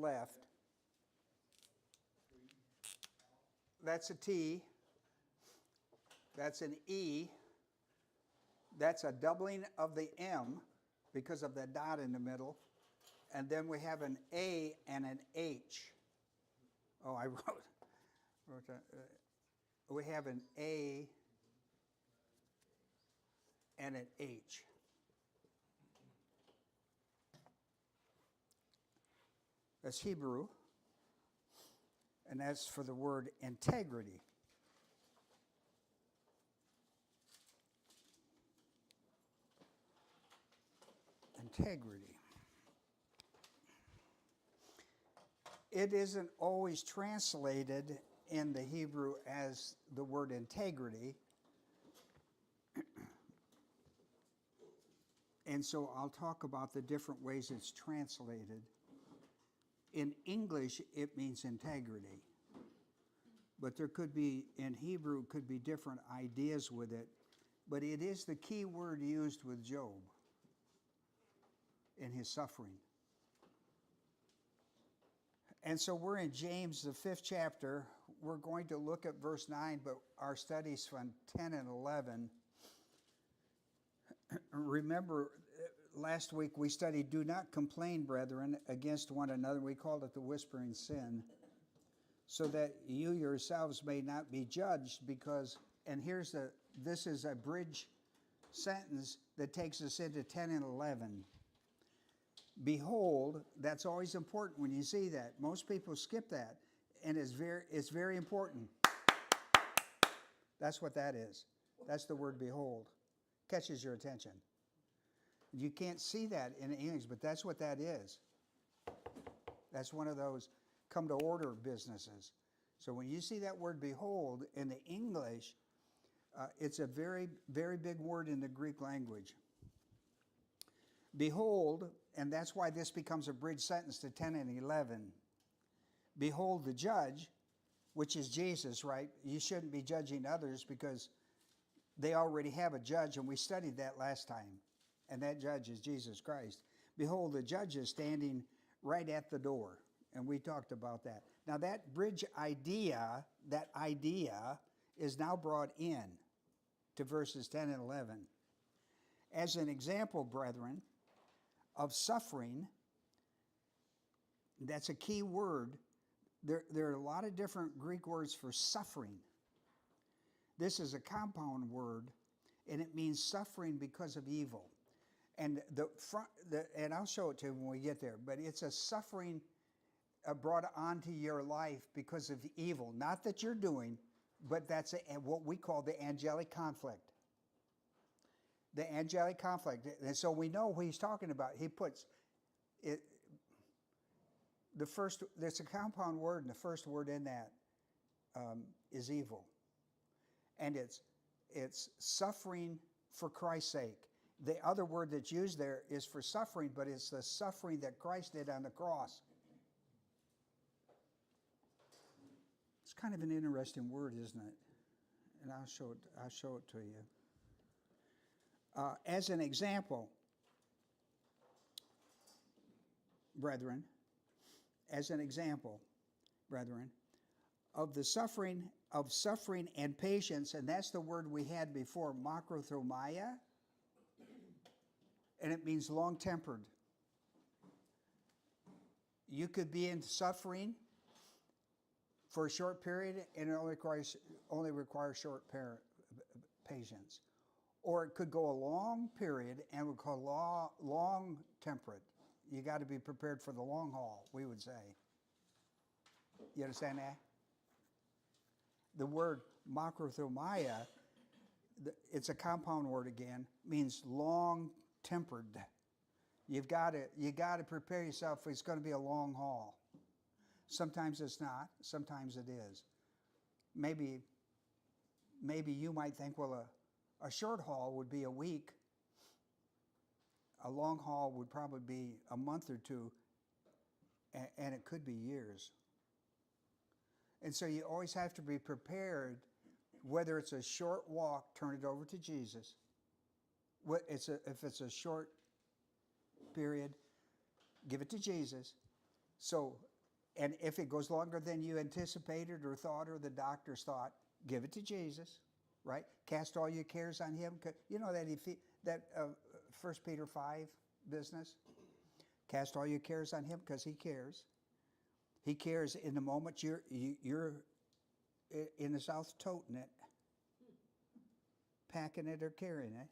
left. That's a T. That's an E. That's a doubling of the M because of the dot in the middle. And then we have an A and an H. Oh, I wrote that. We have an A and an H. That's Hebrew. And that's for the word integrity. Integrity. It isn't always translated in the Hebrew as the word integrity. And so I'll talk about the different ways it's translated. In English, it means integrity. But there could be, in Hebrew, could be different ideas with it. But it is the key word used with Job in his suffering. And so we're in James, the 5th chapter. We're going to look at verse 9, but our studies from 10 and 11. Remember, last week we studied, do not complain, brethren, against one another. We called it the whispering sin. So that you yourselves may not be judged, because, and this is a bridge sentence that takes us into 10 and 11. Behold, that's always important when you see that. Most people skip that, and it's very important. That's what that is. That's the word behold. Catches your attention. You can't see that in English, but that's what that is. That's one of those come to order businesses. So when you see that word behold in the English, it's a very, very big word in the Greek language. Behold, and that's why this becomes a bridge sentence to 10 and 11. Behold the judge, which is Jesus, right? You shouldn't be judging others because they already have a judge, and we studied that last time. And that judge is Jesus Christ. Behold, the judge is standing right at the door. And we talked about that. Now that bridge idea, is now brought in to verses 10 and 11. As an example, brethren, of suffering, that's a key word. There are a lot of different Greek words for suffering. This is a compound word, and it means suffering because of evil. And and I'll show it to you when we get there, but it's a suffering brought onto your life because of evil. Not that you're doing, but that's what we call the angelic conflict. The angelic conflict. And so we know what he's talking about. He puts it, there's a compound word, and the first word in that is evil. And it's suffering for Christ's sake. The other word that's used there is for suffering, but it's the suffering that Christ did on the cross. It's kind of an interesting word, isn't it? And I'll show it to you. As an example, brethren, of the suffering and patience, and that's the word we had before, makrothomia, and it means long-tempered. You could be in suffering for a short period, and it only requires short patience. Or it could go a long period, and we call long temperate. You got to be prepared for the long haul, we would say. You understand that? The word makrothomia, it's a compound word again, means long tempered. You got to prepare yourself. It's going to be a long haul. Sometimes it's not. Sometimes it is. Maybe you might think, well, a short haul would be a week. A long haul would probably be a month or two, and it could be years. And so you always have to be prepared, whether it's a short walk, turn it over to Jesus. If it's a short period, give it to Jesus. So And if it goes longer than you anticipated or thought or the doctors thought, give it to Jesus, right? Cast all your cares on him. You know that 1 Peter 5 business? Cast all your cares on him because he cares. He cares in the moment you're in the south toting it, packing it or carrying it.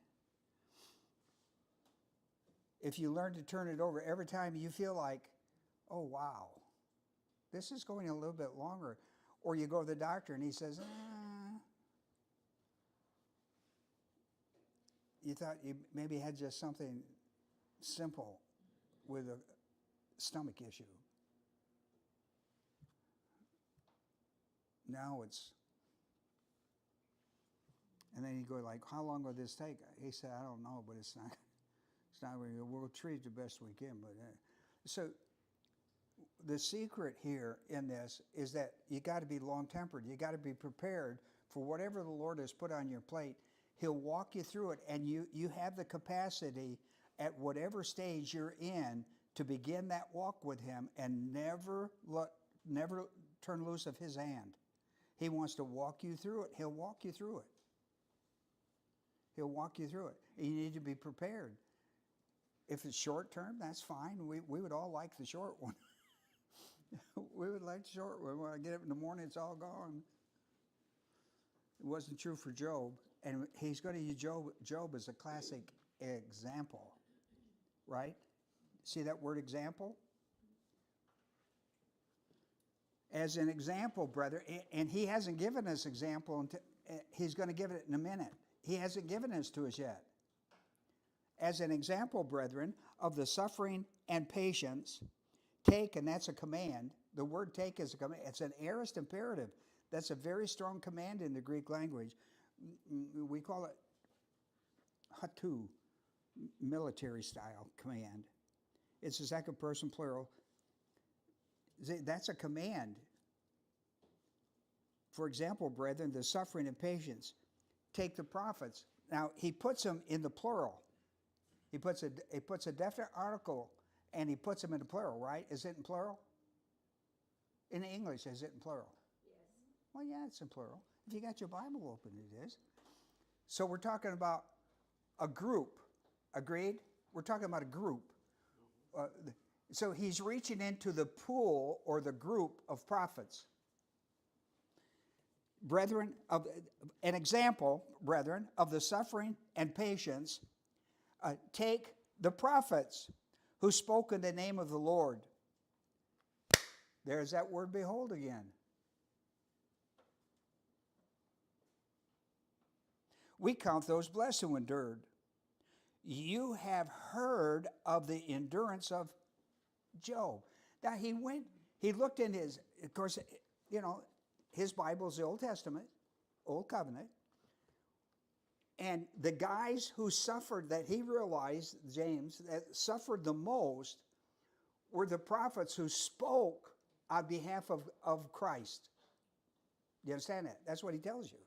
If you learn to turn it over every time you feel like, oh, wow, this is going a little bit longer. Or you go to the doctor and he says, you thought you maybe had just something simple with a stomach issue. Now it's, and then you go like, how long will this take? He said, I don't know, but it's not we'll treat it the best we can. But so the secret here in this is that you got to be long-tempered. You got to be prepared for whatever the Lord has put on your plate. He'll walk you through it, and you have the capacity at whatever stage you're in to begin that walk with him and never turn loose of his hand. He wants to walk you through it. He'll walk you through it. He'll walk you through it. You need to be prepared. If it's short term, that's fine. We would all like the short one. We would like the short one. When I get up in the morning, it's all gone. It wasn't true for Job. And he's going to use Job as a classic example, right? See that word example? As an example, brother, and he hasn't given us example until he's going to give it in a minute. He hasn't given us to us yet. As an example, brethren, of the suffering and patience, take, and that's a command. The word take is a command. It's an aorist imperative. That's a very strong command in the Greek language. We call it hatu, military style command. It's the second person plural. That's a command. For example, brethren, the suffering and patience, take the prophets. Now, he puts them in the plural. He puts a definite article, and he puts them in the plural, right? Is it in plural? In English, is it in plural? Yes. Well, yeah, it's in plural. If you got your Bible open, it is. So we're talking about a group. Agreed? We're talking about a group. So he's reaching into the pool or the group of prophets. Brethren, an example, brethren, of the suffering and patience, take the prophets who spoke in the name of the Lord. There's that word behold again. We count those blessed who endured. You have heard of the endurance of Job. Now he looked in his, of course, his Bible is the Old Testament, Old Covenant. And the guys who suffered, that he realized, James, that suffered the most were the prophets who spoke on behalf of Christ. Do you understand that? That's what he tells you.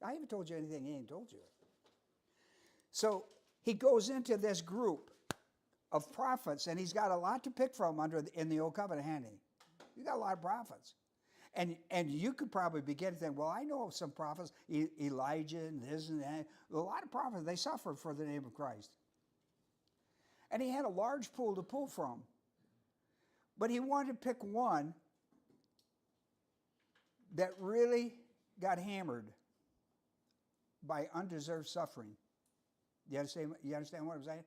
I haven't told you anything he ain't told you. So he goes into this group of prophets, and he's got a lot to pick from in the Old Covenant, hasn't he? He's got a lot of prophets. And you could probably begin to think, well, I know of some prophets, Elijah and this and that. A lot of prophets, they suffered for the name of Christ. And he had a large pool to pull from. But he wanted to pick one that really got hammered by undeserved suffering. You understand what I'm saying?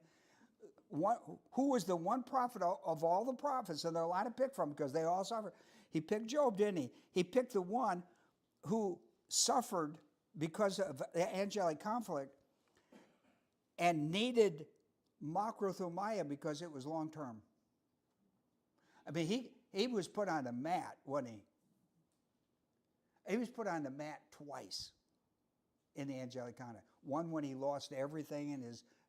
Who was the one prophet of all the prophets, and there are a lot to pick from because they all suffered. He picked Job, didn't he? He picked the one who suffered because of the angelic conflict and needed macrothumia because it was long term. I mean, he was put on the mat, wasn't he? He was put on the mat twice in the angelic conflict. One when he lost everything in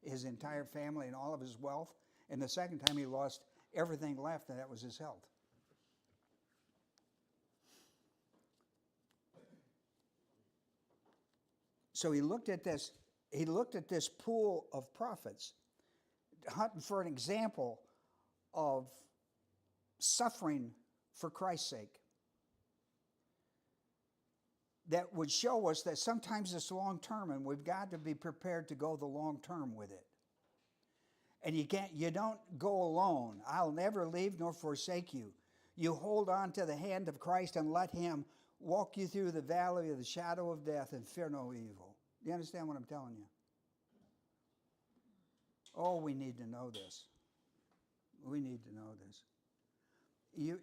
his entire family and all of his wealth, and the second time he lost everything left, and that was his health. So he looked at this pool of prophets, hunting for an example of suffering for Christ's sake. That would show us that sometimes it's long term, and we've got to be prepared to go the long term with it. And you don't go alone. I'll never leave nor forsake you. You hold on to the hand of Christ and let him walk you through the valley of the shadow of death and fear no evil. You understand what I'm telling you? Oh, we need to know this. We need to know this.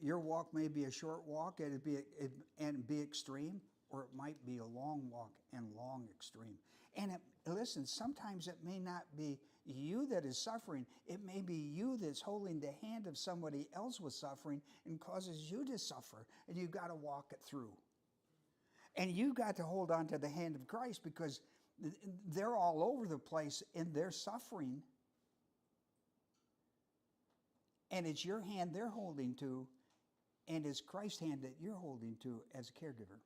Your walk may be a short walk and be extreme, or it might be a long walk and long extreme. And listen, sometimes it may not be you that is suffering. It may be you that's holding the hand of somebody else with suffering and causes you to suffer, and you've got to walk it through. And you've got to hold on to the hand of Christ, because they're all over the place in their suffering. And it's your hand they're holding to, and it's Christ's hand that you're holding to as a caregiver.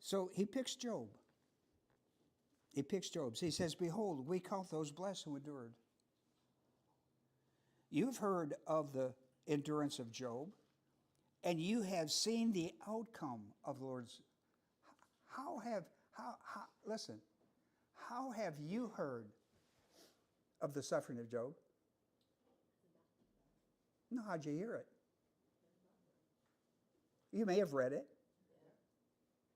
So he picks Job. He picks Job. So he says, behold, we count those blessed who endured. You've heard of the endurance of Job, and you have seen the outcome of the Lord's. Listen, how have you heard of the suffering of Job? No, how'd you hear it? You may have read it,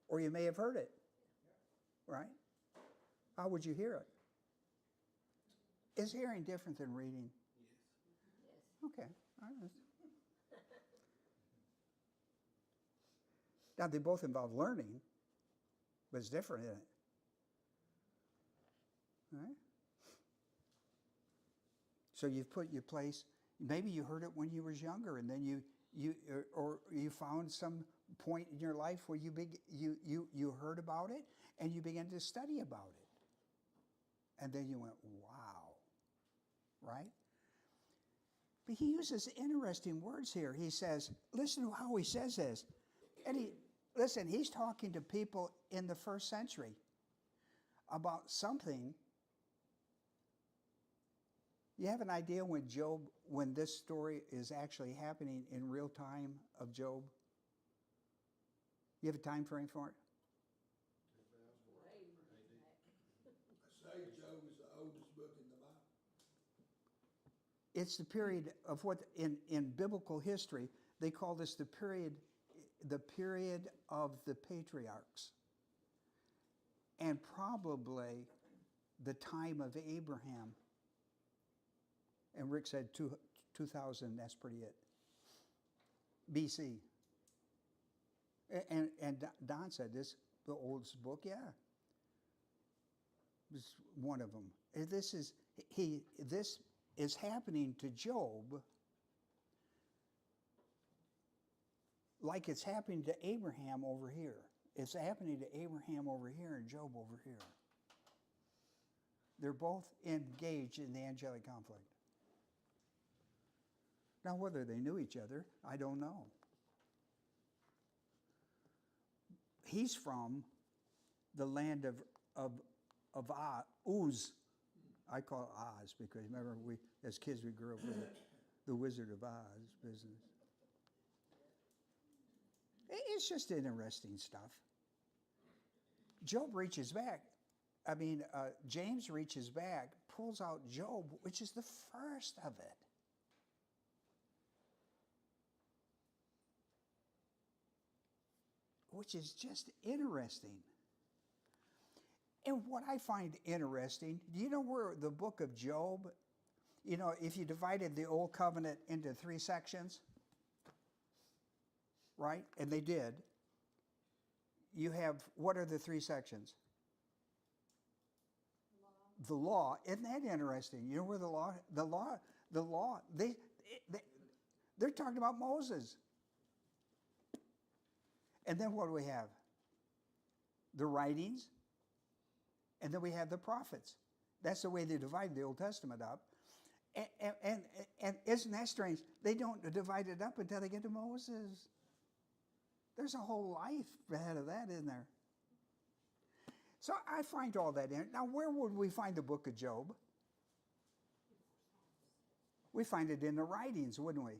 or you may have heard it, right? How would you hear it? Is hearing different than reading? Yes. Okay. All right. Now, they both involve learning, but it's different, isn't it? All right? So you've put your place, maybe you heard it when you was younger, and then you found some point in your life where you heard about it, and you began to study about it. And then you went, wow, right? But he uses interesting words here. He says, listen to how he says this. And he's talking to people in the first century about something. You have an idea when this story is actually happening in real time of Job? You have a time frame for it? I say Job is the oldest book in the Bible. It's the period of what in biblical history they call this the period of the patriarchs, and probably the time of Abraham. And Rick said 2000. That's pretty it. BC. And Don said this the oldest book. Yeah, it's one of them. This is happening to Job like it's happening to Abraham over here. It's happening to Abraham over here and Job over here. They're both engaged in the angelic conflict. Now, whether they knew each other, I don't know. He's from the land of Uz. I call it Oz because remember as kids we grew up with the Wizard of Oz business. It's just interesting stuff. Job reaches back. James reaches back, pulls out Job, which is the first of it. Which is just interesting. And what I find interesting, do you know where the book of Job, if you divided the Old Covenant into 3 sections, right? And they did. You have, what are the 3 sections? The law. Isn't that interesting? You know where the law, they're talking about Moses. And then what do we have? The writings, and then we have the prophets. That's the way they divide the Old Testament up. And isn't that strange? They don't divide it up until they get to Moses. There's a whole life ahead of that, isn't there? So I find all that in it. Now, where would we find the book of Job? We find it in the writings, wouldn't we?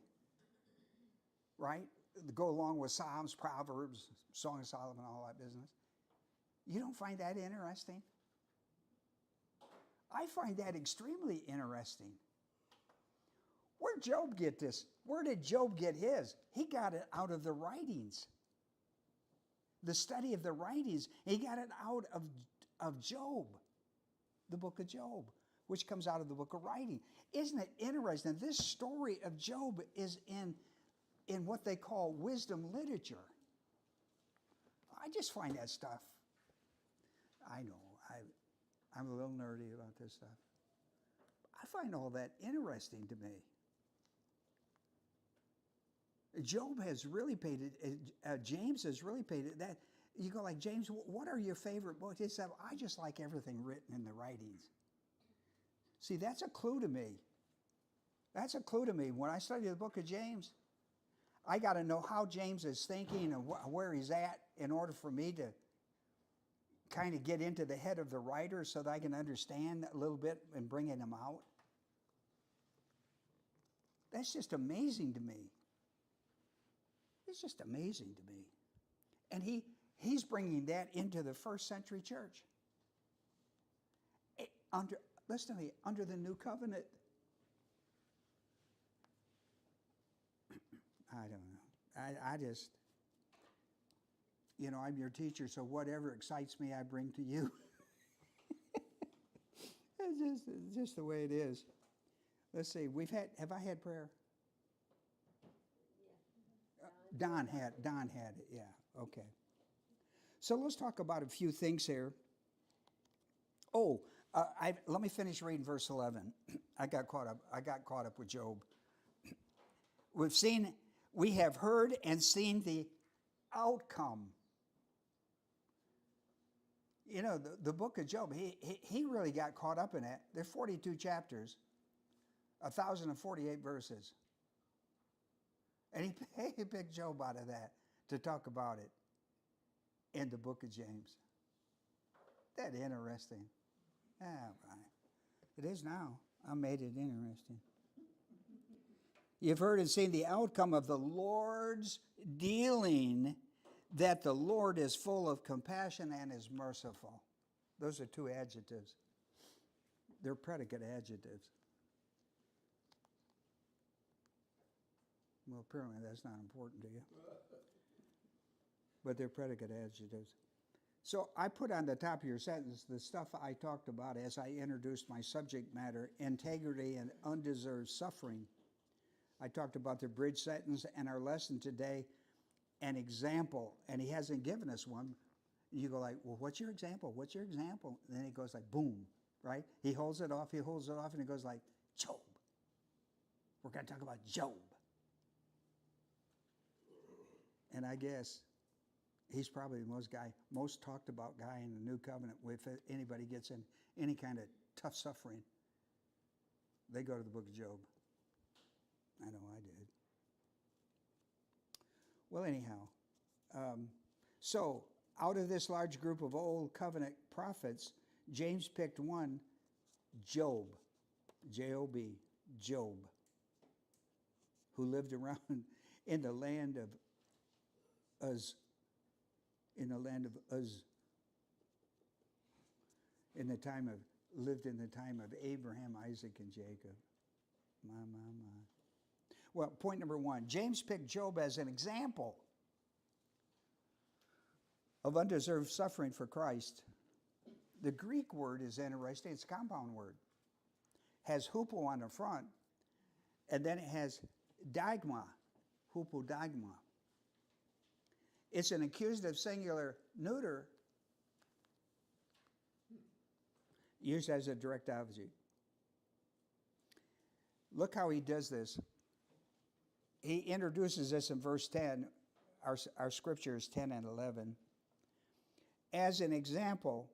Right? Go along with Psalms, Proverbs, Song of Solomon, all that business. You don't find that interesting? I find that extremely interesting. Where'd Job get this? Where did Job get his? He got it out of the writings. The study of the writings. He got it out of Job, the book of Job, which comes out of the book of writing. Isn't it interesting? This story of Job is in what they call wisdom literature. I just find that stuff, I know, I'm a little nerdy about this stuff. I find all that interesting to me. Job has really paid it, James has really paid it. That you go like, James, what are your favorite books? He said, I just like everything written in the writings. See, that's a clue to me. That's a clue to me. When I study the book of James, I got to know how James is thinking and where he's at in order for me to kind of get into the head of the writer so that I can understand a little bit and bringing him out. That's just amazing to me. It's just amazing to me. And he's bringing that into the first century church. Listen to me, under the new covenant. I don't know. I just, I'm your teacher, so whatever excites me, I bring to you. It's just the way it is. Let's see, have I had prayer? Yeah. Don had it, yeah, okay. So let's talk about a few things here. Let me finish reading verse 11. I got caught up with Job. We have heard and seen the outcome. The book of Job, he really got caught up in it. There are 42 chapters, 1,048 verses. And he picked Job out of that to talk about it in the book of James. That interesting. It is now. I made it interesting. You've heard and seen the outcome of the Lord's dealing, that the Lord is full of compassion and is merciful. Those are two adjectives. They're predicate adjectives. Well, apparently that's not important to you. But they're predicate adjectives. So I put on the top of your sentence the stuff I talked about as I introduced my subject matter, integrity and undeserved suffering. I talked about the bridge sentence and our lesson today, an example. And he hasn't given us one. You go like, well, what's your example? What's your example? And then he goes like, boom, right? He holds it off, and he goes like, Job. We're going to talk about Job. And I guess he's probably the most talked about guy in the new covenant. If anybody gets in any kind of tough suffering, they go to the book of Job. I know I did. Well, anyhow, so out of this large group of old covenant prophets, James picked one, Job, J-O-B, Job, who lived around in the land of Uz, lived in the time of Abraham, Isaac, and Jacob. My. Well, point number one, James picked Job as an example of undeserved suffering for Christ. The Greek word is interesting. It's a compound word. Has hupo on the front, and then it has dagma, hupodagma. It's an accusative singular neuter used as a direct object. Look how he does this. He introduces this in verse 10. Our scripture is 10 and 11. As an example,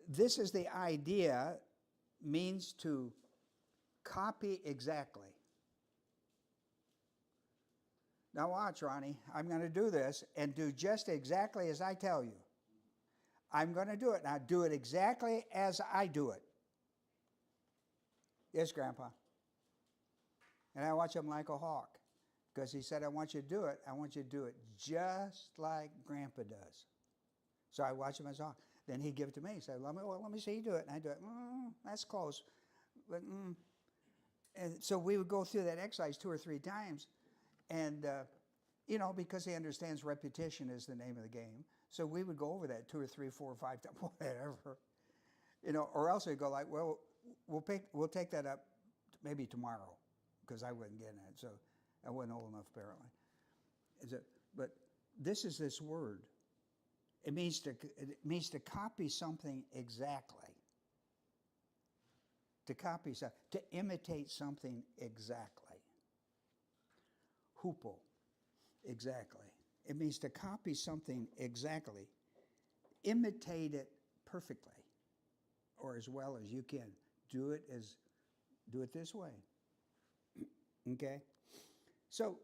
this is the idea, means to copy exactly. Now watch, Ronnie. I'm going to do this and do just exactly as I tell you. I'm going to do it. Now do it exactly as I do it. Yes, Grandpa. And I watch him like a hawk because he said, I want you to do it. I want you to do it just like Grandpa does. So I watch him as a hawk. Then he'd give it to me. He said, let me see you do it. And I do it. That's close. But, And so we would go through that exercise 2 or 3 times. And, because he understands repetition is the name of the game. So we would go over that 2 or 3, 4 or 5 times, whatever. Or else he'd go like, well, we'll take that up maybe tomorrow, because I wasn't getting it. So I wasn't old enough, apparently. But this is this word. It means to copy something exactly. To copy something, to imitate something exactly. Hupo, exactly. It means to copy something exactly. Imitate it perfectly, or as well as you can. Do it this way. Okay? So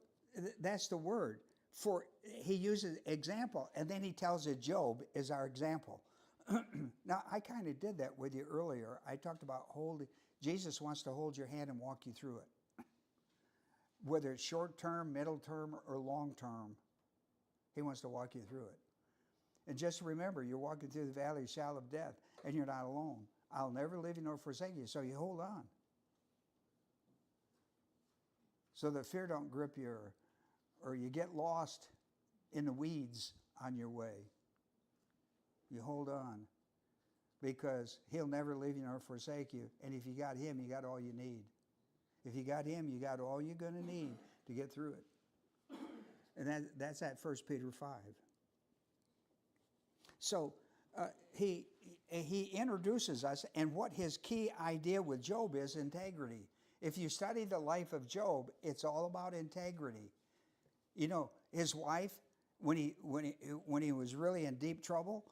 that's the word. For he uses example, and then he tells us Job is our example. Now, I kind of did that with you earlier. I talked about Jesus wants to hold your hand and walk you through it. Whether it's short term, middle term, or long term, he wants to walk you through it. And just remember, you're walking through the valley of the shadow of death, and you're not alone. I'll never leave you nor forsake you, so you hold on. So that fear don't grip you, or you get lost in the weeds on your way. You hold on, because he'll never leave you nor forsake you. And if you got him, you got all you need. If you got him, you got all you're going to need to get through it. And that's at 1 Peter 5. So he introduces us, and what his key idea with Job is integrity. If you study the life of Job, it's all about integrity. His wife, when he was really in deep trouble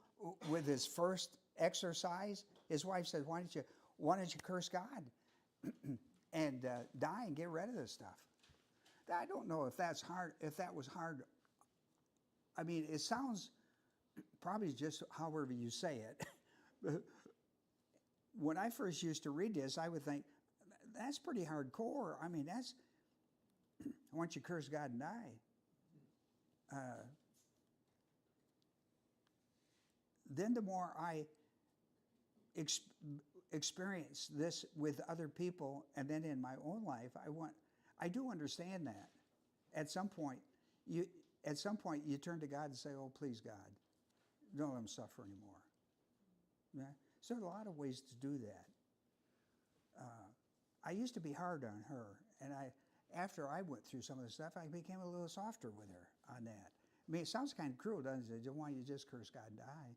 with his first exercise, his wife said, "Why don't you curse God and die and get rid of this stuff?" I don't know if that's hard. If that was hard, I mean, it sounds probably just however you say it. When I first used to read this, I would think that's pretty hardcore. I mean, why don't you curse God and die? Then the more I experience this with other people, and then in my own life, I do understand that. At some point, you turn to God and say, "Oh, please, God, don't let him suffer anymore." Yeah? So there are a lot of ways to do that. I used to be hard on her, and after I went through some of the stuff, I became a little softer with her on that. I mean, it sounds kind of cruel, doesn't it? Why don't you just curse God and die?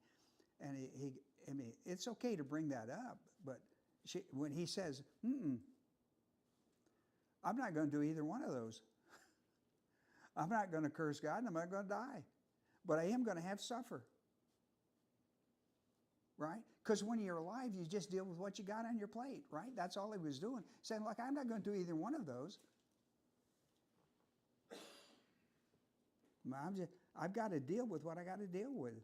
And it's okay to bring that up, but when he says, I'm not going to do either one of those. I'm not going to curse God, and I'm not going to die. But I am going to have to suffer. Right? Because when you're alive, you just deal with what you got on your plate, right? That's all he was doing. Saying, look, I'm not going to do either one of those. I've got to deal with what I got to deal with.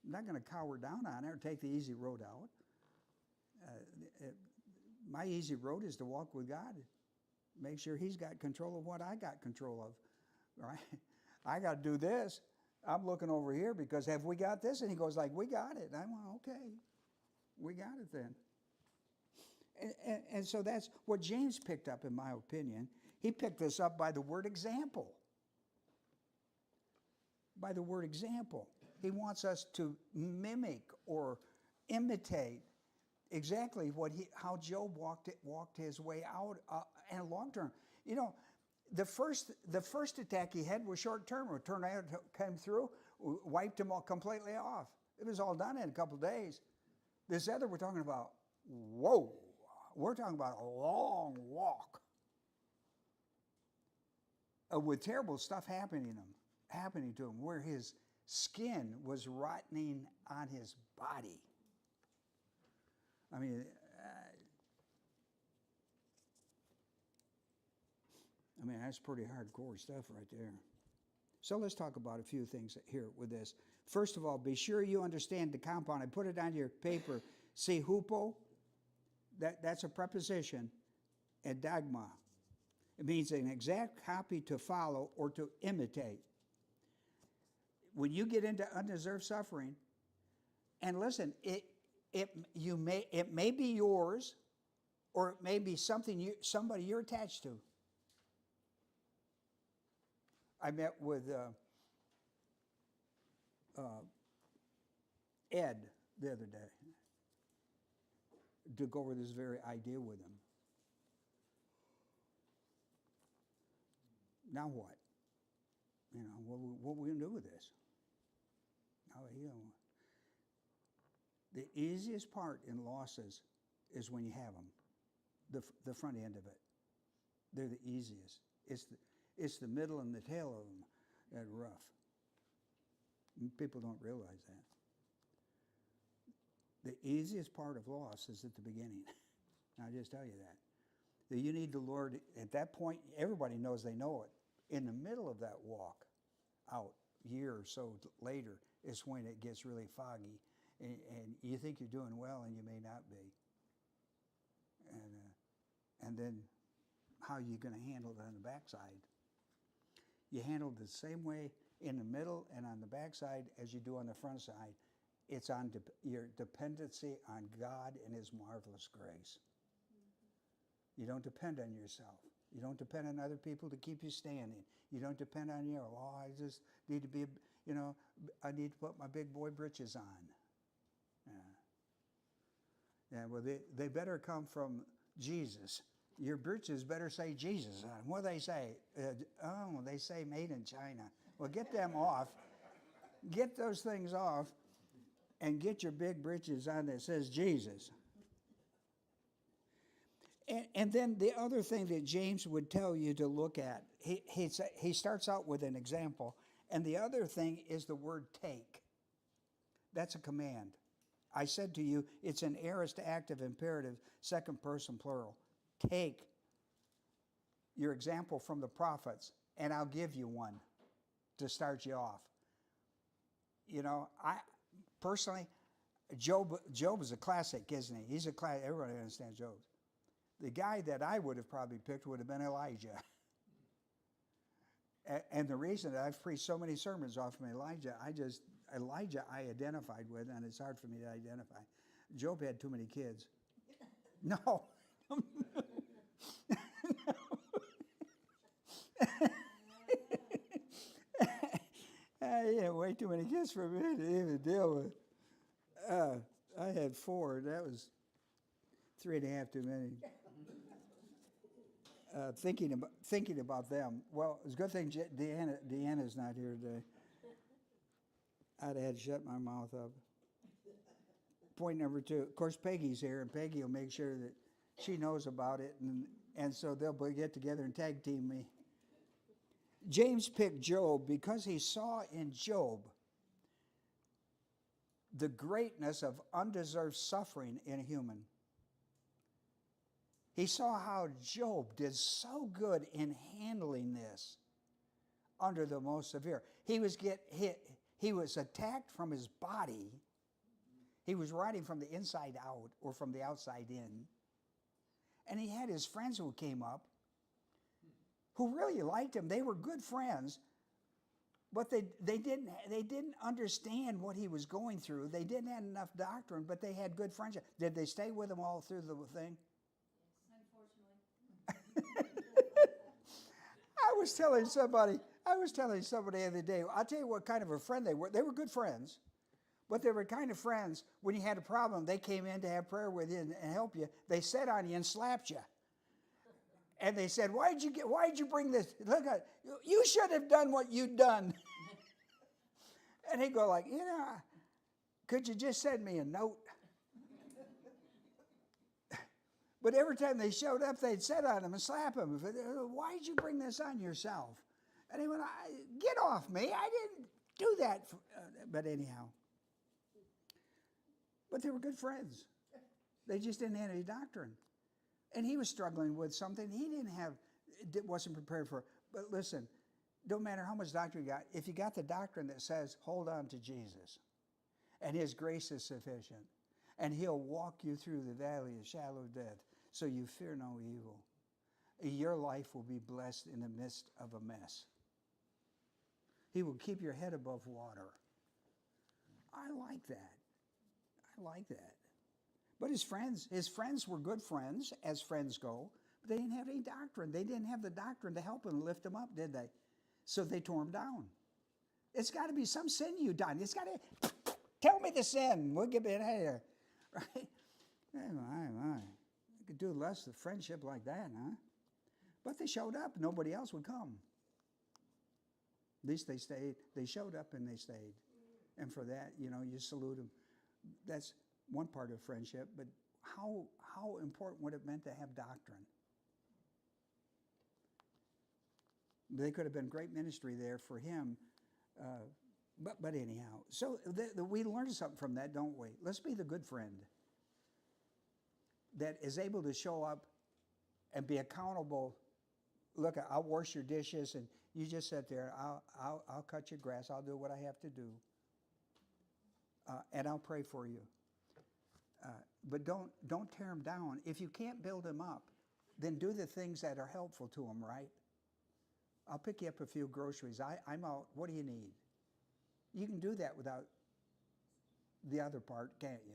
I'm not going to cower down on it or take the easy road out. My easy road is to walk with God. Make sure he's got control of what I got control of, right? I got to do this. I'm looking over here because have we got this? And he goes like, we got it. And I went, okay, we got it then. And so that's what James picked up, in my opinion. He picked this up by the word example. By the word example. He wants us to mimic or imitate exactly how Job walked his way out and long term. The first attack he had was short term. A tornado came through, wiped him all completely off. It was all done in a couple of days. This other we're talking about, whoa, we're talking about a long walk with terrible stuff happening to him, where his skin was rotting on his body. I mean, that's pretty hardcore stuff right there. So let's talk about a few things here with this. First of all, be sure you understand the compound. I put it on your paper. See, hupo, that's a preposition, and dogma. It means an exact copy to follow or to imitate. When you get into undeserved suffering, and listen, it may be yours, or it may be somebody you're attached to. I met with Ed the other day to go over this very idea with him. Now what? You know, what are we going to do with this? Now, you know, the easiest part in losses is when you have them, the front end of it. They're the easiest. It's the middle and the tail of them that are rough. People don't realize that. The easiest part of loss is at the beginning. I'll just tell you that. That you need the Lord, at that point, everybody knows they know it. In the middle of that walk out, a year or so later, is when it gets really foggy. And you think you're doing well, and you may not be. And then how are you going to handle it on the backside? You handle it the same way in the middle and on the backside as you do on the front side. It's on your dependency on God and His marvelous grace. You don't depend on yourself. You don't depend on other people to keep you standing. You don't depend on I just need to be, I need to put my big boy britches on. Yeah, well, they better come from Jesus. Your britches better say Jesus on. What do they say? They say made in China. Well, get them off. Get those things off and get your big britches on that says Jesus. And then the other thing that James would tell you to look at, he starts out with an example, and the other thing is the word take. That's a command. I said to you, it's an aorist active imperative, second person plural. Take your example from the prophets, and I'll give you one to start you off. I personally, Job is a classic, isn't he? He's a classic. Everybody understands Job. The guy that I would have probably picked would have been Elijah. And the reason that I've preached so many sermons off from Elijah I identified with, and it's hard for me to identify. Job had too many kids. No. He had way too many kids for me to even deal with. I had 4. That was 3.5 too many. Thinking about them. Well, it's a good thing Deanna's not here today. I'd have had to shut my mouth up. Point number 2. Of course, Peggy's here, and Peggy will make sure that she knows about it, and so they'll get together and tag team me. James picked Job because he saw in Job the greatness of undeserved suffering in a human. He saw how Job did so good in handling this under the most severe. He was attacked from his body. He was riding from the inside out or from the outside in. And he had his friends who came up who really liked him. They were good friends, but they didn't understand what he was going through. They didn't have enough doctrine, but they had good friendship. Did they stay with him all through the thing? I was telling somebody the other day, I'll tell you what kind of a friend they were. They were good friends, but they were kind of friends, when you had a problem, they came in to have prayer with you and help you. They sat on you and slapped you. And they said, why'd you bring this? Look, you should have done what you'd done. And he'd go like, could you just send me a note? But every time they showed up, they'd sit on him and slap him. Why'd you bring this on yourself? And he went, get off me. I didn't do that. But anyhow. But they were good friends. They just didn't have any doctrine. And he was struggling with something he wasn't prepared for. But listen, Don't matter how much doctrine you got. If you got the doctrine that says, hold on to Jesus, and his grace is sufficient, and he'll walk you through the valley of shadow of death, so you fear no evil, your life will be blessed in the midst of a mess. He will keep your head above water. I like that. I like that. But his friends were good friends, as friends go, but they didn't have any doctrine. They didn't have the doctrine to help him lift him up, did they? So they tore him down. It's got to be some sin you done. It's got to, tell me the sin. We'll get it out of here. Right? My. You could do less of friendship like that, huh? But they showed up. Nobody else would come. At least they stayed. They showed up and they stayed. And for that, you salute them. That's one part of friendship. But how important would it have meant to have doctrine? They could have been great ministry there for him. But anyhow, so we learn something from that, don't we? Let's be the good friend that is able to show up and be accountable. Look, I'll wash your dishes, and you just sit there. I'll cut your grass. I'll do what I have to do, and I'll pray for you. But don't tear him down. If you can't build him up, then do the things that are helpful to him. Right? I'll pick you up a few groceries. I'm out. What do you need? You can do that without the other part, can't you?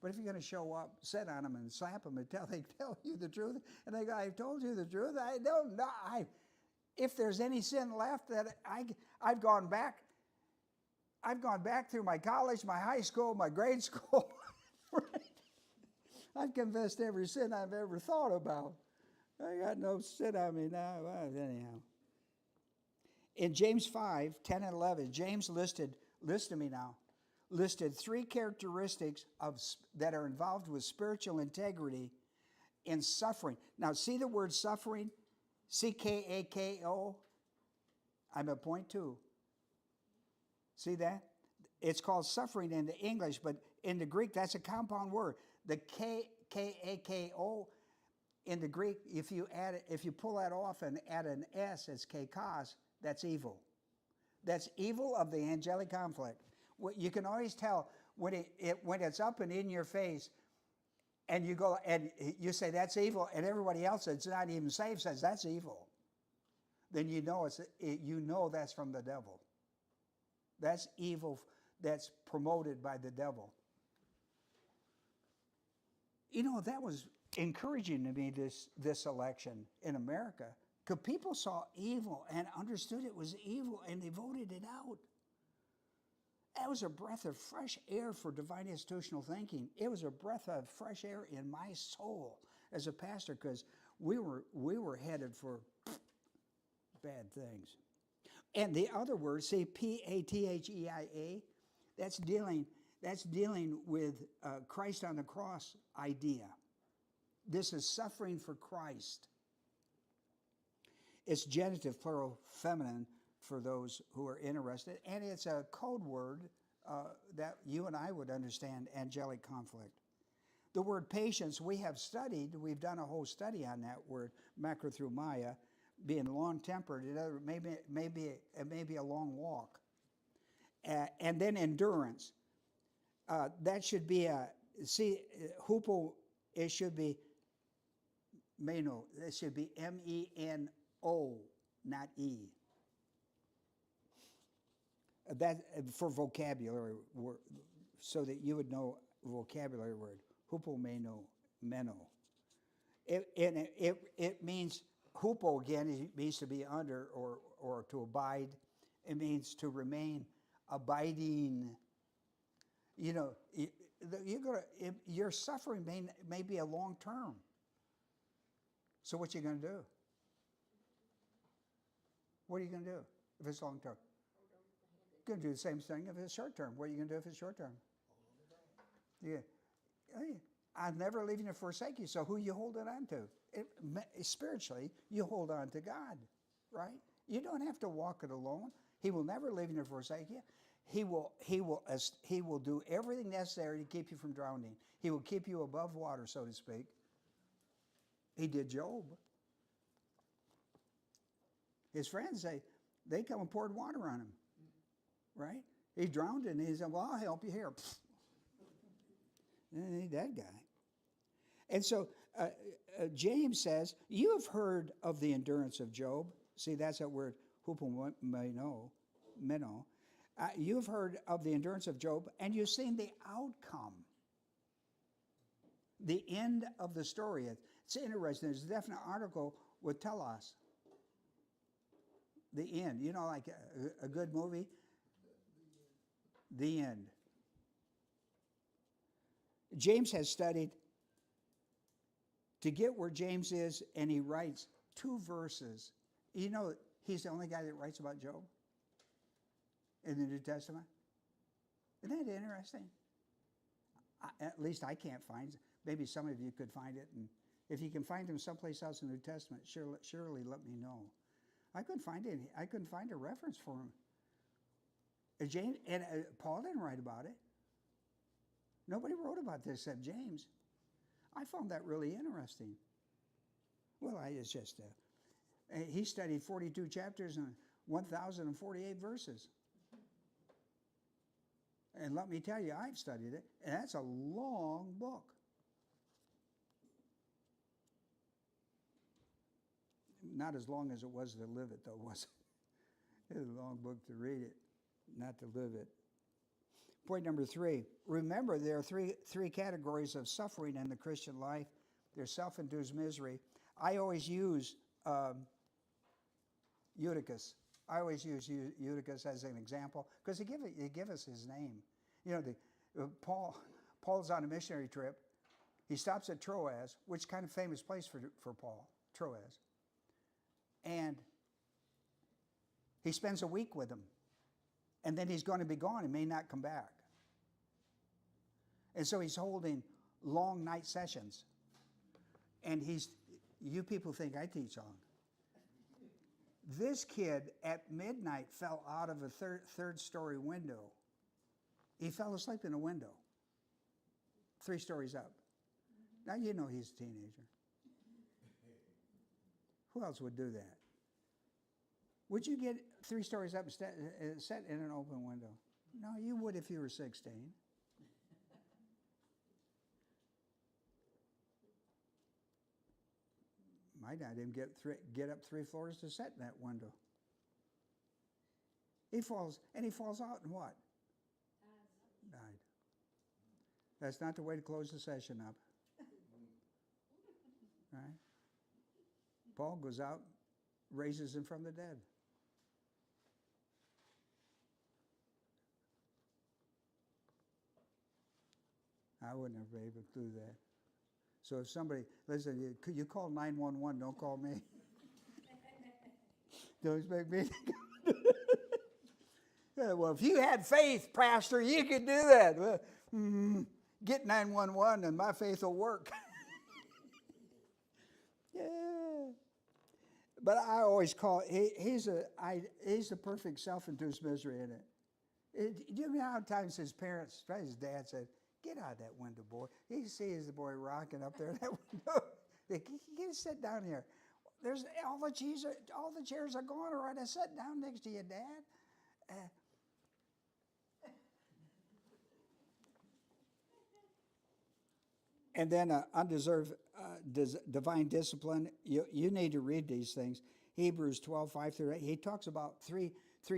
But if you're going to show up, sit on them and slap them and they tell you the truth, and they go, I've told you the truth. I don't know. If there's any sin left that I've gone back through my college, my high school, my grade school. Right? I've confessed every sin I've ever thought about. I got no sin on me now. Well, anyhow. In James 5, 10 and 11, James listed 3 characteristics that are involved with spiritual integrity in suffering. Now, see the word suffering? C-K-A-K-O? I'm at point 2. See that? It's called suffering in the English, but in the Greek, that's a compound word. The K-A-K-O in the Greek, if you pull that off and add an S, it's K-Kos, that's evil. That's evil of the angelic conflict. You can always tell when it's up and in your face, and you go and you say that's evil, and everybody else that's not even saved says that's evil. Then you know that's from the devil. That's evil. That's promoted by the devil. That was encouraging to me this election in America, because people saw evil and understood it was evil, and they voted it out. That was a breath of fresh air for divine institutional thinking. It was a breath of fresh air in my soul as a pastor, because we were headed for bad things. And the other word, say P-A-T-H-E-I-A, that's dealing with Christ on the cross idea. This is suffering for Christ. It's genitive, plural, feminine, for those who are interested, and it's a code word that you and I would understand, angelic conflict. The word patience, we've done a whole study on that word, macrothumia, being long-tempered. It may be a long walk. And then endurance. That should be hupo, it should be meno. It should be M-E-N-O, not E. That for vocabulary word, so that you would know vocabulary word. Hupomeno, meno. It means, hupo again, it means to be under or to abide. It means to remain abiding. Your suffering may be a long term. So what you going to do? What are you going to do if it's long term? You're going to do the same thing if it's short term. What are you going to do if it's short term? Yeah. I'll never leave you nor forsake you. So who you holding on to? Spiritually, you hold on to God, right? You don't have to walk it alone. He will never leave you nor forsake you. He will do everything necessary to keep you from drowning. He will keep you above water, so to speak. He did Job. His friends say, They come and poured water on him, right? He drowned and he said, well, I'll help you here. Ain't that guy. And so James says, you have heard of the endurance of Job. See, that's that word, hupomeno. You have heard of the endurance of Job, and you've seen the outcome. The end of the story. It's interesting. There's a definite article would tell us the end. You know, like a good movie? The end. James has studied to get where James is, and he writes 2 verses. You know, he's the only guy that writes about Job in the New Testament. Isn't that interesting? At least I can't find it. Maybe some of you could find it. And if you can find him someplace else in the New Testament, surely let me know. I couldn't find any. I couldn't find a reference for him. James and Paul didn't write about it. Nobody wrote about this except James. I found that really interesting. Well, it's just he studied 42 chapters and 1,048 verses. And let me tell you, I've studied it, and that's a long book. Not as long as it was to live it, though, was it? It was a long book to read it, not to live it. Point number 3, remember there are three categories of suffering in the Christian life. There's self-induced misery. I always use Eutychus. I always use Eutychus as an example because he give us his name. You know, Paul's on a missionary trip. He stops at Troas, which is kind of famous place for Paul, Troas. And he spends a week with them. And then he's going to be gone. He may not come back. And so he's holding long night sessions. And you people think I teach long. This kid at midnight fell out of a third story window. He fell asleep in a window, 3 stories up. Now you know he's a teenager. Who else would do that? Would you get 3 stories up and set in an open window? No, you would if you were 16. My dad didn't get up 3 floors to set in that window. He falls out and what? Died. That's not the way to close the session up. Right? Paul goes out, raises him from the dead. I wouldn't have been able to do that. So if somebody, listen, you call 911, don't call me. Don't expect me to go. Well, if you had faith, Pastor, you could do that. Well, get 911 and my faith will work. Yeah. But I always call, he's a perfect self-induced misery in it. Do you know how many times his parents, especially his dad, said, get out of that window, boy. He sees the boy rocking up there in that window. Get sit down here. There's all the chairs are gone. All right, I sit down next to you, Dad. And then undeserved divine discipline. You need to read these things. Hebrews 12:5-8. He talks about three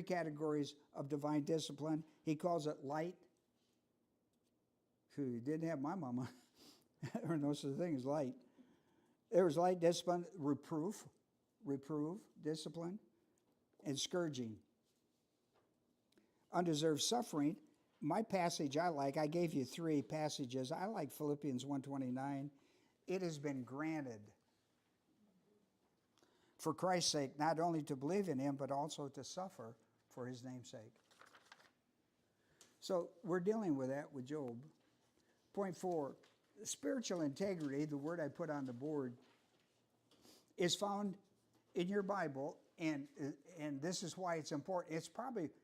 categories of divine discipline. He calls it light. Who didn't have my mama. Or no such thing as light. There was light discipline, reproof, discipline, and scourging. Undeserved suffering. My passage I gave you 3 passages. I like Philippians 1:29. It has been granted for Christ's sake, not only to believe in him, but also to suffer for his name's sake. So we're dealing with that with Job. Point 4, spiritual integrity, the word I put on the board, is found in your Bible, and this is why it's important.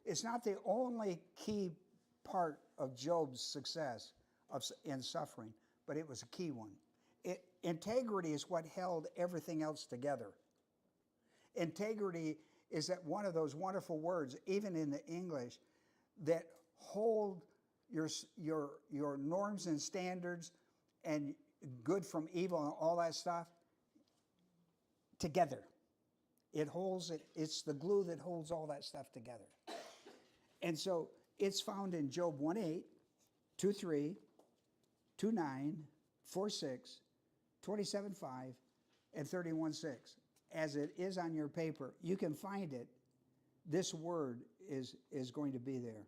It's not the only key part of Job's success in suffering, but it was a key one. Integrity is what held everything else together. Integrity is that one of those wonderful words, even in the English, that hold your norms and standards and good from evil and all that stuff together. It holds it. It's the glue that holds all that stuff together. And so it's found in Job 1:8, 2:3, 2:9, 4:6, 27:5, and 31:6. As it is on your paper, you can find it. This word is going to be there.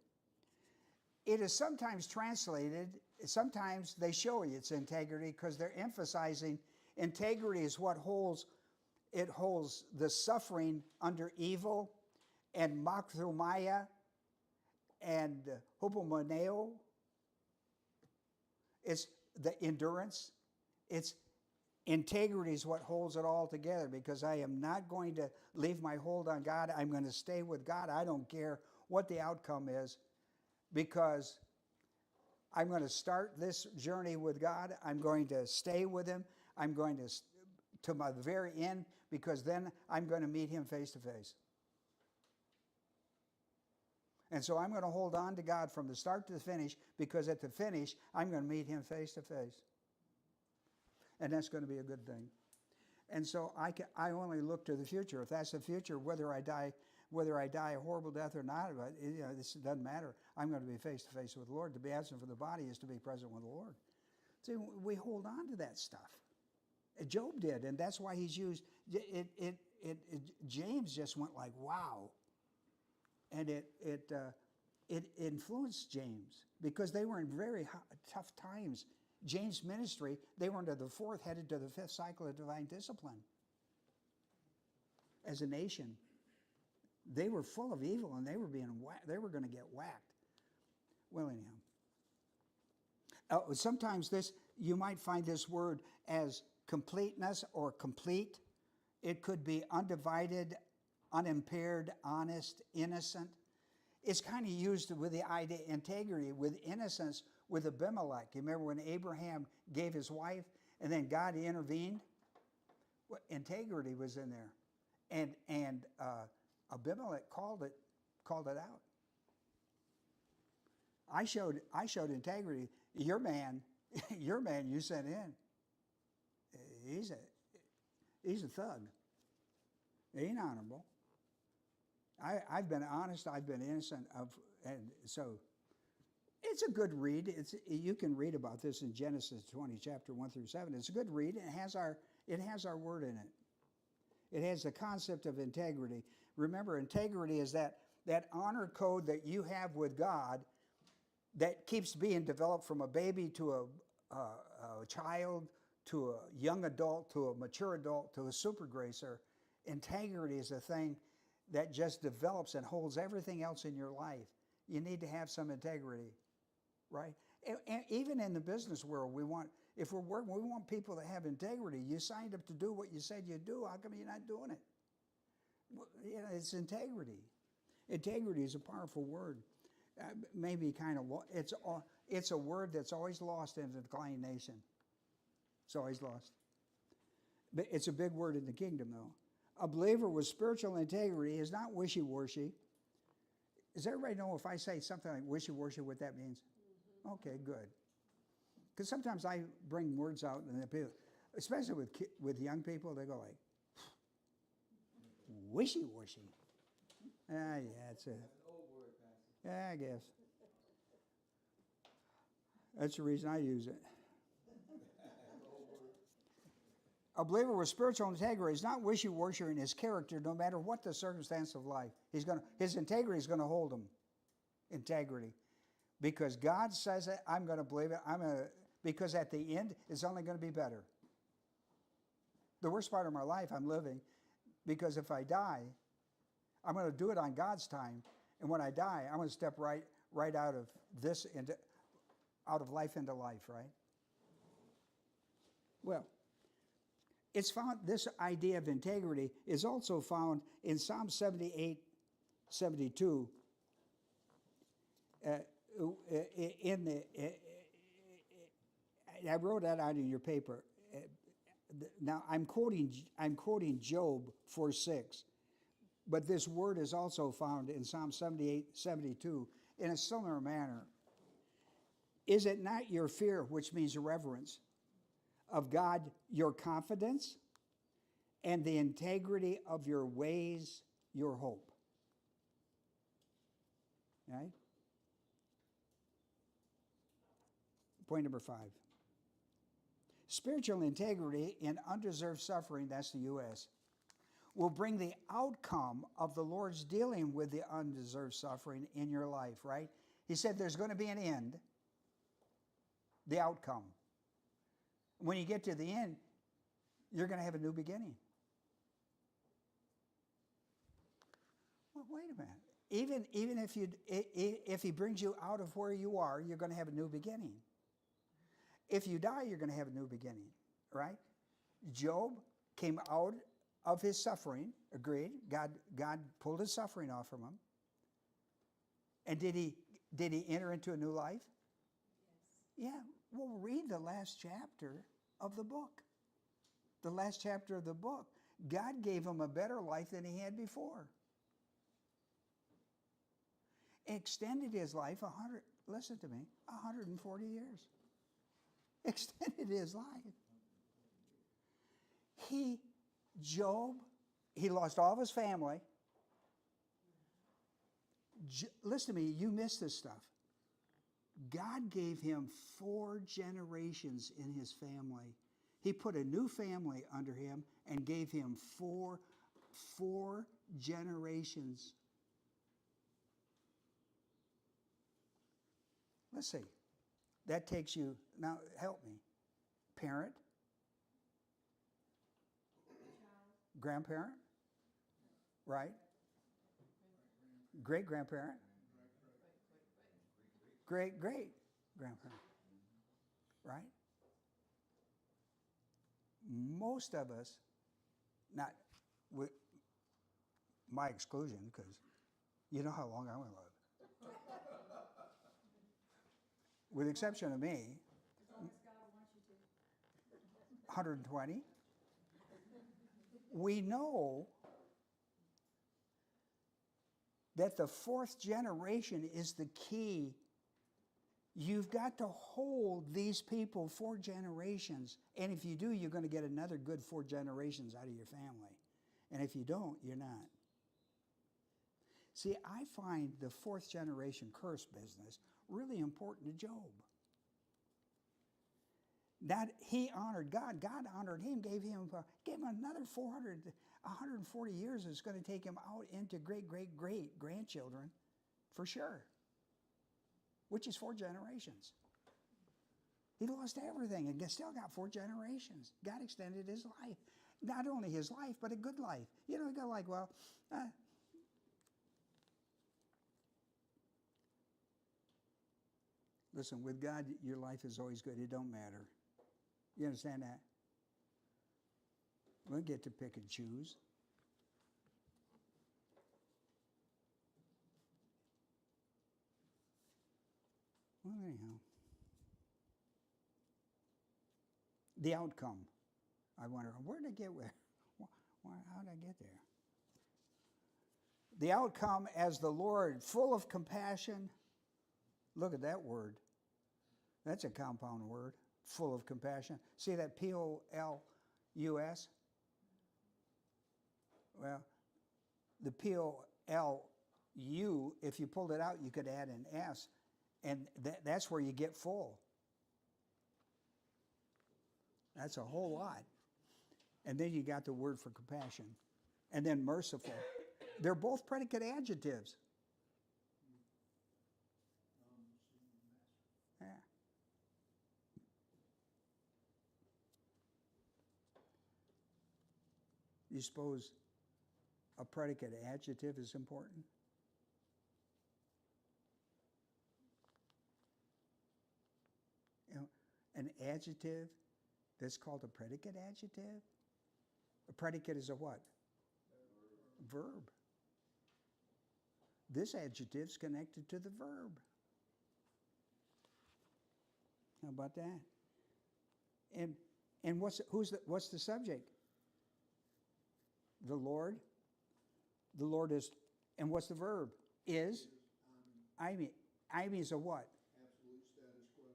It is sometimes translated, sometimes they show you its integrity because they're emphasizing integrity is what holds the suffering under evil and makthumaya and hupomoneo. It's the endurance. It's integrity is what holds it all together, because I am not going to leave my hold on God. I'm going to stay with God. I don't care what the outcome is, because I'm going to start this journey with God. I'm going to stay with Him. I'm going to my very end, because then I'm going to meet Him face to face. And so I'm going to hold on to God from the start to the finish, because at the finish, I'm going to meet Him face to face. And that's going to be a good thing. And so I only look to the future. If that's the future, whether I die a horrible death or not, this doesn't matter. I'm going to be face to face with the Lord. To be absent from the body is to be present with the Lord. See, we hold on to that stuff. Job did, and that's why he's used it. James just went like, wow, and it influenced James, because they were in very tough times. James' ministry, they were into the fourth, headed to the fifth cycle of divine discipline. As a nation, they were full of evil, and they were going to get whacked. Well, anyhow, sometimes you might find this word as completeness or complete. It could be undivided, unimpaired, honest, innocent. It's kind of used with the idea integrity, with innocence, with Abimelech. You remember when Abraham gave his wife and then God intervened? Well, integrity was in there. And Abimelech called it out. I showed integrity. Your man you sent in, he's a thug. He ain't honorable. I've been honest, I've been innocent and so it's a good read. You can read about this in Genesis 20, chapter 1 through 7. It's a good read. It has our word in it. It has the concept of integrity. Remember, integrity is that honor code that you have with God that keeps being developed from a baby to a child, to a young adult, to a mature adult, to a super gracer. Integrity is a thing that just develops and holds everything else in your life. You need to have some integrity. Right? And even in the business world, if we're working, we want people to have integrity. You signed up to do what you said you'd do. How come you're not doing it? Well, it's integrity. Integrity is a powerful word. Maybe kind of, it's a word that's always lost in the declining nation. It's always lost. But it's a big word in the kingdom, though. A believer with spiritual integrity is not wishy-washy. Does everybody know if I say something like wishy-washy what that means? Okay, good. Because sometimes I bring words out, and people, especially with young people, they go like, wishy-washy. Yeah, it's an old word, Pastor. Yeah, I guess. That's the reason I use it. A believer with spiritual integrity is not wishy-washy in his character, no matter what the circumstance of life. His integrity is going to hold him. Integrity. Because God says it, I'm going to believe it. Because at the end, it's only going to be better. The worst part of my life I'm living, because if I die, I'm going to do it on God's time. And when I die, I'm going to step right out of this out of life into life, right? Well, it's found, this idea of integrity is also found in Psalm 78, 72. I wrote that out in your paper. Now I'm quoting Job 4:6, But this word is also found in Psalm 78:72 in a similar manner. Is it not your fear, which means reverence, of God your confidence, and the integrity of your ways your hope? Right? Point number 5. Spiritual integrity in undeserved suffering, that's the U.S., will bring the outcome of the Lord's dealing with the undeserved suffering in your life, right? He said there's going to be an end, the outcome. When you get to the end, you're going to have a new beginning. Well, wait a minute. Even if he brings you out of where you are, you're going to have a new beginning. If you die, you're going to have a new beginning, right? Job came out of his suffering, agreed. God pulled his suffering off from him. And did he enter into a new life? Yes. Yeah. Well, read the last chapter of the book. The last chapter of the book. God gave him a better life than he had before. Extended his life 140 years. Extended his life. Job, he lost all of his family. Listen to me, you missed this stuff. God gave him 4 generations in his family. He put a new family under him and gave him four generations. Let's see. That takes you, now help me. Parent, grandparent, right? Great grandparent, great grandparent, right? Most of us, not with my exclusion, because you know how long I want to live. With the exception of me, As long as God wants you to. 120. We know that the 4th generation is the key. You've got to hold these people 4 generations. And if you do, you're going to get another good 4 generations out of your family. And if you don't, you're not. See, I find the 4th generation curse business really important to Job. That he honored God. God honored him, gave him another 140 years. It's going to take him out into great grandchildren for sure, which is 4 generations. He lost everything and still got 4 generations. God extended his life. Not only his life, but a good life. You know, you go like, well, listen, with God, your life is always good. It don't matter. You understand that? We'll get to pick and choose. Well, anyhow. The outcome. I wonder, where did I get there? How did I get there? The outcome as the Lord, full of compassion. Look at that word. That's a compound word. Full of compassion. See that P-O-L-U-S? Well, the P-O-L-U, if you pulled it out, you could add an S. And that's where you get full. That's a whole lot. And then you got the word for compassion. And then merciful. They're both predicate adjectives. Yeah. You suppose a predicate adjective is important? You know, an adjective that's called a predicate adjective? A predicate is a what? Verb. This adjective's connected to the verb. How about that? And what's the subject? The Lord, The Lord is, and what's the verb? Is. I mean is a what? Absolute status quo.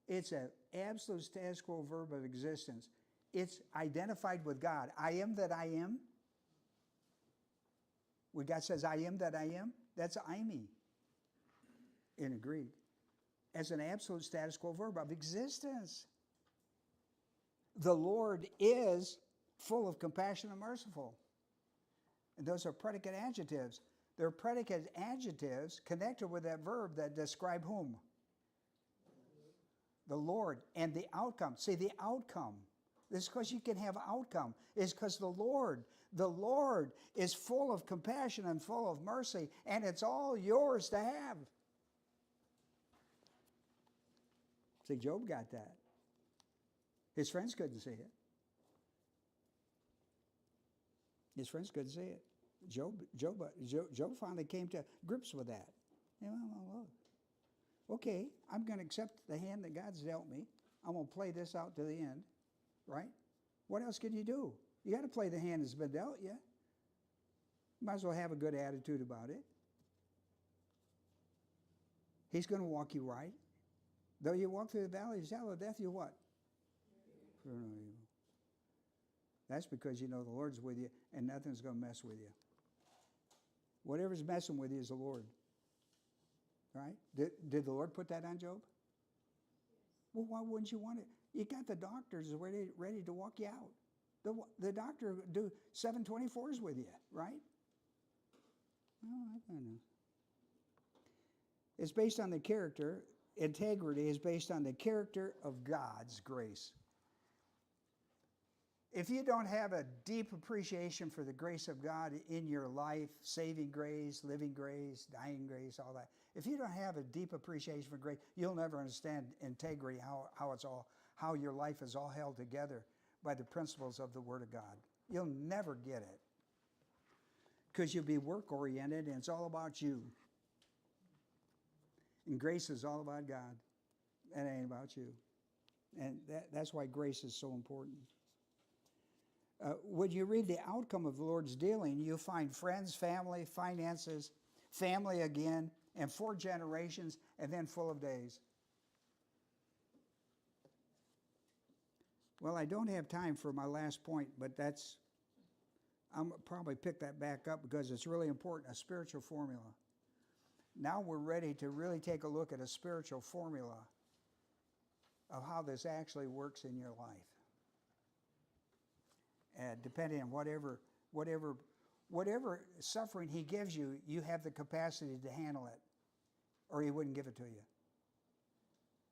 It's an absolute status quo verb of existence. It's identified with God. I am that I am. When God says, I am that I am, that's I me in Greek. As an absolute status quo verb of existence. The Lord is full of compassion and merciful. And those are predicate adjectives. They're predicate adjectives connected with that verb that describe whom? The Lord. And the outcome. See, the outcome. This is because you can have outcome. Is because the Lord is full of compassion and full of mercy, and it's all yours to have. See, Job got that. His friends couldn't see it. His friends couldn't see it. Job finally came to grips with that. Well, okay, I'm going to accept the hand that God's dealt me. I'm going to play this out to the end, right? What else can you do? You got to play the hand that's been dealt you. Might as well have a good attitude about it. He's going to walk you right. Though you walk through the valley of the shadow of death, you what? Fear no evil. That's because you know the Lord's with you and nothing's going to mess with you. Whatever's messing with you is the Lord. Right? Did the Lord put that on Job? Well, why wouldn't you want it? You got the doctors ready to walk you out. The doctor do 724s with you, right? Well, I don't know. It's based on the character. Integrity is based on the character of God's grace. If you don't have a deep appreciation for the grace of God in your life, saving grace, living grace, dying grace, all that, if you don't have a deep appreciation for grace, you'll never understand integrity, how your life is all held together by the principles of the Word of God. You'll never get it. Because you'll be work-oriented and it's all about you. And grace is all about God. It ain't about you. And that's why grace is so important. When you read the outcome of the Lord's dealing, you'll find friends, family, finances, family again, and 4 generations, and then full of days. Well, I don't have time for my last point, but I'm probably pick that back up because it's really important, a spiritual formula. Now we're ready to really take a look at a spiritual formula of how this actually works in your life. And depending on whatever suffering he gives you, you have the capacity to handle it, or he wouldn't give it to you.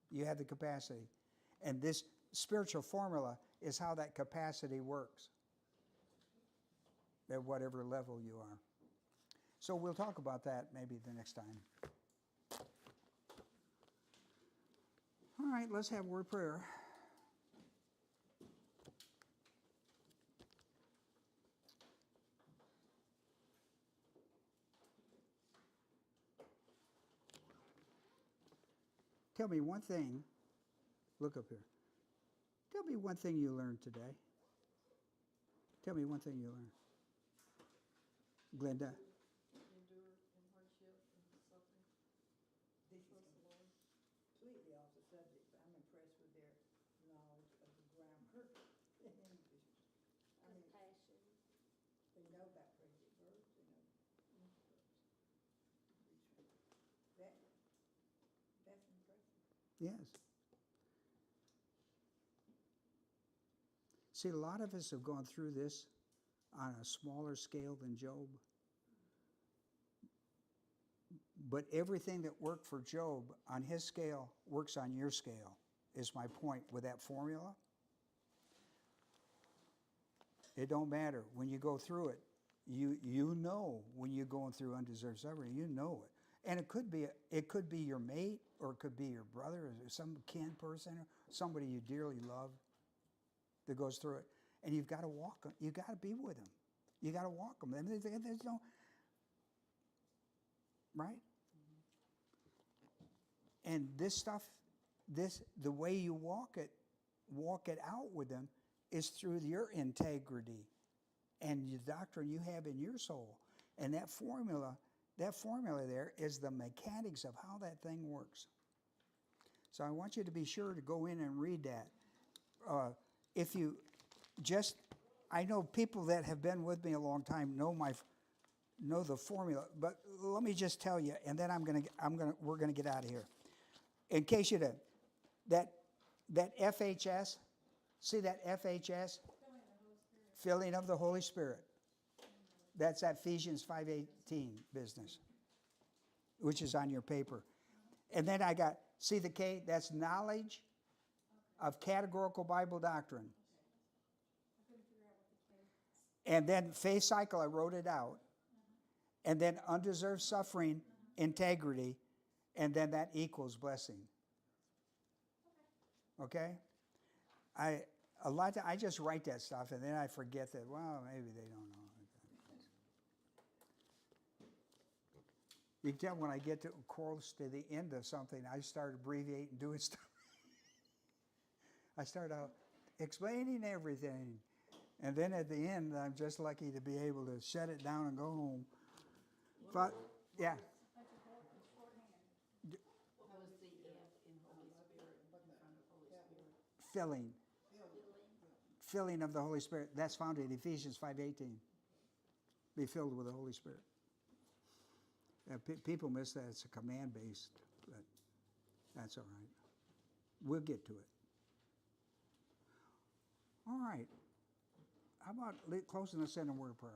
You have the capacity. And this spiritual formula is how that capacity works at whatever level you are. So we'll talk about that maybe the next time. All right, let's have a word of prayer. Tell me one thing. Look up here. Tell me one thing you learned today. Tell me one thing you learned. Glenda. Endure in hardship and suffering. This is completely off the subject, but I'm impressed with their knowledge of the grammar. I mean, Compassion. they know about predicate verbs, they know verbs. That's impressive. Yes. See, a lot of us have gone through this on a smaller scale than Job. But everything that worked for Job on his scale works on your scale, is my point with that formula. It don't matter. When you go through it, you know when you're going through undeserved suffering, you know it. And it could be your mate, or it could be your brother, or some kin person, or somebody you dearly love that goes through it. And you've got to walk them. You've got to be with them. You got to walk them. And there's no, right? And this stuff, the way you walk it out with them is through your integrity and the doctrine you have in your soul. And that formula there is the mechanics of how that thing works. So I want you to be sure to go in and read that. If you just, I know people that have been with me a long time know the formula, but let me just tell you, and then we're gonna get out of here. In case you didn't, that FHS, see that FHS? Filling of the Holy Spirit. That's that Ephesians 5:18 business, which is on your paper. And then I got, see the K? That's knowledge of categorical Bible doctrine. And then faith cycle, I wrote it out. And then undeserved suffering, integrity, and then that equals blessing. Okay? I just write that stuff and then I forget that, well, maybe they don't know. You can tell when I get close to the end of something, I start abbreviating, doing stuff. I start out explaining everything. And then at the end, I'm just lucky to be able to shut it down and go home. But, yeah. What was the F in Holy Spirit in front of Holy Spirit? Filling of the Holy Spirit. That's found in Ephesians 5:18. Be filled with the Holy Spirit. People miss that. It's a command based, but that's all right. We'll get to it. All right. How about closing us in a word of prayer?